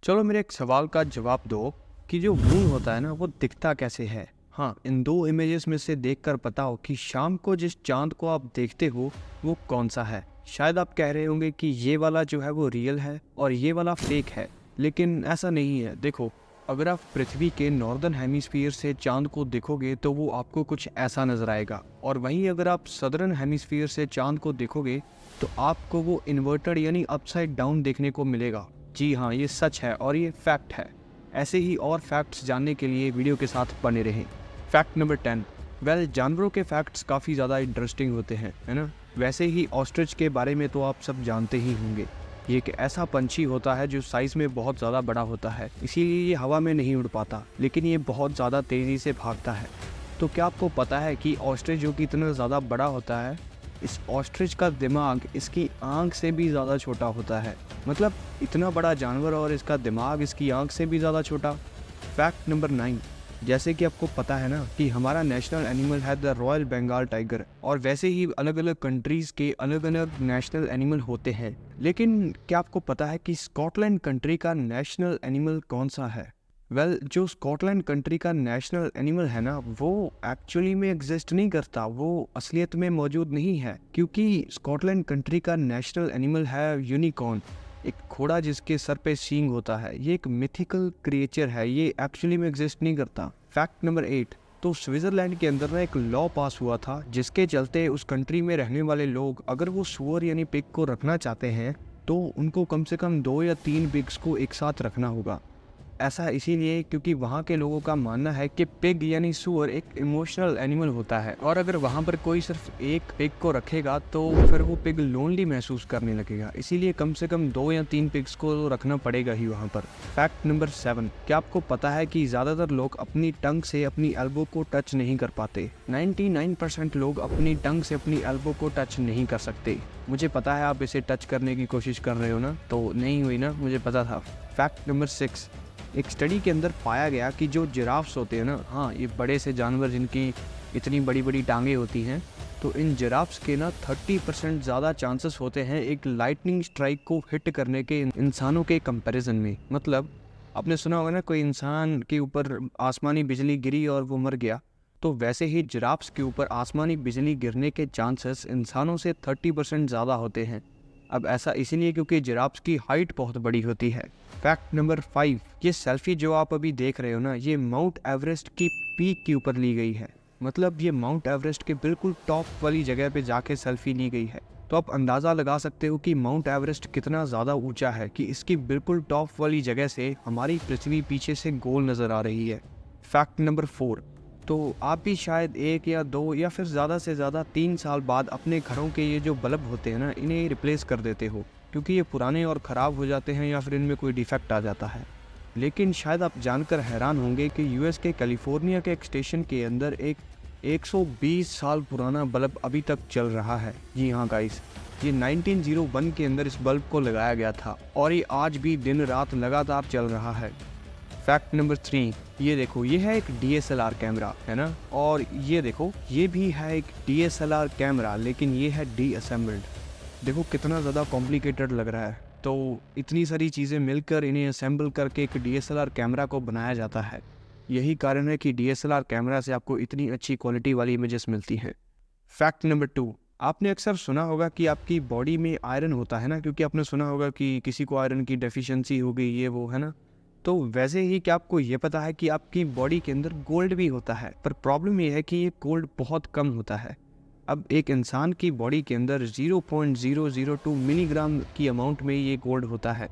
चलो मेरे एक सवाल का जवाब दो कि जो मून होता है ना वो दिखता कैसे है। हाँ, इन दो इमेजेस में से देखकर बताओ कि शाम को जिस चांद को आप देखते हो वो कौन सा है। शायद आप कह रहे होंगे कि ये वाला जो है वो रियल है और ये वाला फेक है, लेकिन ऐसा नहीं है। देखो, अगर आप पृथ्वी के नॉर्दर्न हेमिस्फीयर से चांद को देखोगे तो वो आपको कुछ ऐसा नजर आएगा, और वहीं अगर आप सदर्न हेमिस्फीयर से चांद को देखोगे तो आपको वो इन्वर्टेड यानी अपसाइड डाउन देखने को मिलेगा। जी हाँ, ये सच है और ये फैक्ट है। ऐसे ही और फैक्ट्स जानने के लिए वीडियो के साथ बने रहें। Fact number 10। जानवरों के फैक्ट्स काफ़ी ज़्यादा इंटरेस्टिंग होते हैं, है ना। वैसे ही ऑस्ट्रिच के बारे में तो आप सब जानते ही होंगे। ये एक ऐसा पंछी होता है जो साइज़ में बहुत ज़्यादा बड़ा होता है, इसीलिए ये हवा में नहीं उड़ पाता, लेकिन ये बहुत ज़्यादा तेज़ी से भागता है। तो क्या आपको पता है कि ऑस्ट्रिच जो कि इतना ज़्यादा बड़ा होता है, इस ऑस्ट्रिच का दिमाग इसकी आँख से भी ज़्यादा छोटा होता है। मतलब इतना बड़ा जानवर और इसका दिमाग इसकी आँख से भी ज़्यादा छोटा। Fact number 9। जैसे कि आपको पता है ना कि हमारा नेशनल एनिमल है द रॉयल बंगाल टाइगर, और वैसे ही अलग अलग कंट्रीज़ के अलग अलग नेशनल एनिमल होते हैं। लेकिन क्या आपको पता है कि स्कॉटलैंड कंट्री का नेशनल एनिमल कौन सा है? जो स्कॉटलैंड कंट्री का नेशनल एनिमल है ना, वो एक्चुअली में एग्जिस्ट नहीं करता, वो असलियत में मौजूद नहीं है, क्योंकि स्कॉटलैंड कंट्री का नेशनल एनिमल है यूनिकॉर्न, एक घोड़ा जिसके सर पे सींग होता है। ये एक मिथिकल क्रिएचर है, ये एक्चुअली में एग्जिस्ट नहीं करता। Fact number 8। तो स्विट्जरलैंड के अंदर ना एक लॉ पास हुआ था, जिसके चलते उस कंट्री में रहने वाले लोग अगर वो सुअर यानी पिग को रखना चाहते हैं तो उनको कम से कम 2 या 3 पिग्स को एक साथ रखना होगा। ऐसा इसीलिए क्योंकि वहाँ के लोगों का मानना है कि पिग यानी सूअर एक इमोशनल एनिमल होता है, और अगर वहाँ पर कोई सिर्फ एक पिग को रखेगा तो फिर वो पिग लोनली महसूस करने लगेगा, इसीलिए कम से कम 2 या 3 पिग्स को रखना पड़ेगा ही वहाँ पर। Fact number 7। क्या आपको पता है कि ज़्यादातर लोग अपनी टंग से अपनी एल्बो को टच नहीं कर पाते? 99% लोग अपनी टंग से अपनी एल्बो को टच नहीं कर सकते। मुझे पता है आप इसे टच करने की कोशिश कर रहे हो ना, तो नहीं हुई ना, मुझे पता था। Fact number 6। एक स्टडी के अंदर पाया गया कि जो जिराफ्स होते हैं ना, हाँ, ये बड़े से जानवर जिनकी इतनी बड़ी बड़ी टांगे होती हैं, तो इन जिराफ्स के ना 30% ज़्यादा चांसेस होते हैं एक लाइटनिंग स्ट्राइक को हिट करने के इंसानों के कंपैरिजन में। मतलब आपने सुना होगा ना, कोई इंसान के ऊपर आसमानी बिजली गिरी और वो मर गया, तो वैसे ही जिराफ्स के ऊपर आसमानी बिजली गिरने के चांसेस इंसानों से 30% ज़्यादा होते हैं। अब ऐसा इसीलिए क्योंकि जिराफ्स की हाइट बहुत बड़ी होती है। Fact number 5। ये सेल्फी जो आप अभी देख रहे हो ना, ये माउंट एवरेस्ट की पीक के ऊपर ली गई है। मतलब ये माउंट एवरेस्ट के बिल्कुल टॉप वाली जगह पे जाके सेल्फी ली गई है। तो आप अंदाज़ा लगा सकते हो कि माउंट एवरेस्ट कितना ज़्यादा ऊंचा है कि इसकी बिल्कुल टॉप वाली जगह से हमारी पृथ्वी पीछे से गोल नज़र आ रही है। Fact number 4। तो आप भी शायद 1 या 2 या फिर ज़्यादा से ज़्यादा 3 साल बाद अपने घरों के ये जो बल्ब होते हैं ना, इन्हें रिप्लेस कर देते हो, क्योंकि ये पुराने और ख़राब हो जाते हैं या फिर इनमें कोई डिफेक्ट आ जाता है। लेकिन शायद आप जानकर हैरान होंगे कि यूएस के कैलिफोर्निया के एक स्टेशन के अंदर एक 120 साल पुराना बल्ब अभी तक चल रहा है। जी हाँ गाइस, ये 1901 के अंदर इस बल्ब को लगाया गया था और ये आज भी दिन रात लगातार चल रहा है। Fact number 3। ये देखो, ये है एक DSLR कैमरा, है ना, और ये देखो, ये भी है एक DSLR कैमरा, लेकिन ये है डीअसेंबल्ड। देखो कितना ज़्यादा कॉम्प्लिकेटेड लग रहा है। तो इतनी सारी चीज़ें मिलकर इन्हें असेंबल करके एक DSLR कैमरा को बनाया जाता है। यही कारण है कि DSLR कैमरा से आपको इतनी अच्छी क्वालिटी वाली इमेजेस मिलती हैं। Fact number 2। आपने अक्सर सुना होगा कि आपकी बॉडी में आयरन होता है ना, क्योंकि आपने सुना होगा कि किसी को आयरन की डेफिशिएंसी हो गई, ये वो, है ना। तो वैसे ही क्या आपको ये पता है कि आपकी बॉडी के अंदर गोल्ड भी होता है, पर प्रॉब्लम ये है कि ये गोल्ड बहुत कम होता है। अब एक इंसान की बॉडी के अंदर 0.002 मिलीग्राम की अमाउंट में ये गोल्ड होता है।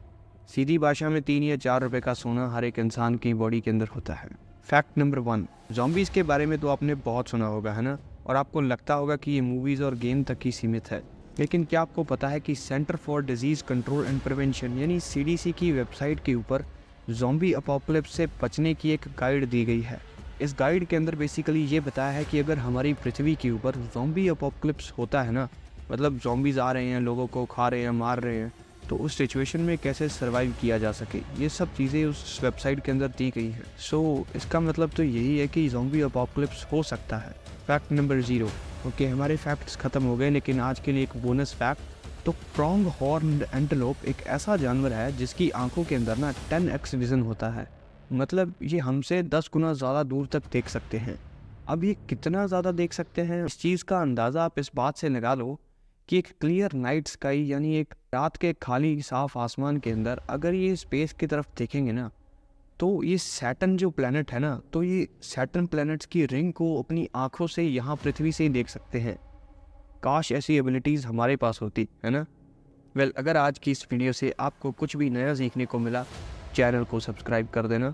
सीधी भाषा में 3 या 4 रुपए का सोना हर एक इंसान की बॉडी के अंदर होता है। Fact number 1। ज़ॉम्बीज़ के बारे में तो आपने बहुत सुना होगा, है ना, और आपको लगता होगा कि ये मूवीज़ और गेम तक ही सीमित है। लेकिन क्या आपको पता है कि centre for disease control and prevention यानी CDC की वेबसाइट के ऊपर ज़ॉम्बी अपोकलिप्स से बचने की एक गाइड दी गई है। इस गाइड के अंदर बेसिकली ये बताया है कि अगर हमारी पृथ्वी के ऊपर ज़ॉम्बी अपोकलिप्स होता है ना, मतलब ज़ॉम्बीज़ आ रहे हैं, लोगों को खा रहे हैं, मार रहे हैं, तो उस सिचुएशन में कैसे सर्वाइव किया जा सके, ये सब चीज़ें उस वेबसाइट के अंदर दी गई हैं। सो इसका मतलब तो यही है कि ज़ॉम्बी अपोकलिप्स हो सकता है। Fact number 0। ओके, हमारे फैक्ट्स ख़त्म हो गए, लेकिन आज के लिए एक बोनस फैक्ट तो प्रॉन्ग हॉर्न्ड एंटेलोप एक ऐसा जानवर है जिसकी आंखों के अंदर ना 10x विजन होता है। मतलब ये हमसे 10 गुना ज़्यादा दूर तक देख सकते हैं। अब ये कितना ज़्यादा देख सकते हैं, इस चीज़ का अंदाज़ा आप इस बात से लगा लो कि एक क्लियर नाइट स्काई यानी एक रात के खाली साफ आसमान के अंदर अगर ये स्पेस की तरफ देखेंगे ना, तो ये सैटर्न जो प्लैनेट है ना, तो ये सैटर्न प्लैनेट्स की रिंग को अपनी आंखों से यहाँ पृथ्वी से ही देख सकते हैं। काश ऐसी एबिलिटीज़ हमारे पास होती, है ना। वेल, अगर आज की इस वीडियो से आपको कुछ भी नया सीखने को मिला, चैनल को सब्सक्राइब कर देना।